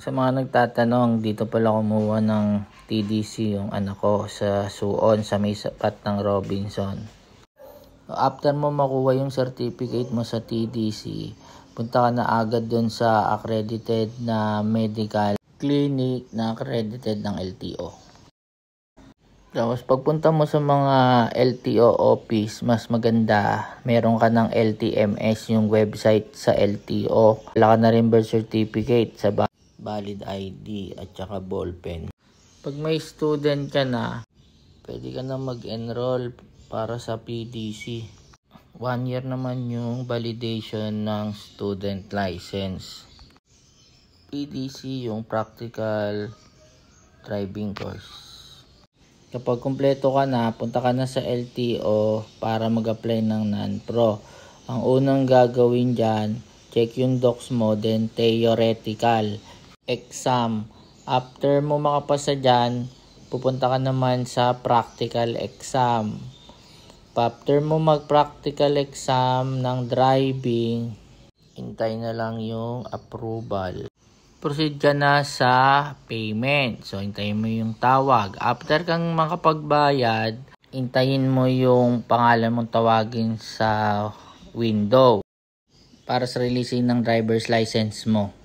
Sa mga nagtatanong, dito pala kumuha ng TDC yung anak ko sa Suon sa may sapat ng Robinson. After mo makuha yung certificate mo sa TDC, punta ka na agad dun sa accredited na medical clinic na accredited ng LTO. Tapos pagpunta mo sa mga LTO office, mas maganda, meron ka ng LTMS, yung website sa LTO. Wala ka na rin birth certificate sa valid ID at saka ballpen. Pag may student ka na, pwede ka na mag-enroll para sa PDC. 1 year naman yung validation ng student license. PDC yung practical driving course. Kapag kumpleto ka na, punta ka na sa LTO para mag-apply ng non-pro. Ang unang gagawin dyan, check yung docs mo, then theoretical exam. After mo makapasa dyan, pupunta ka naman sa practical exam. After mo mag-practical exam ng driving, hintay na lang yung approval. Proceed ka na sa payment. So, hintayin mo yung tawag. After kang makapagbayad, hintayin mo yung pangalan mong tawagin sa window para sa releasing ng driver's license mo.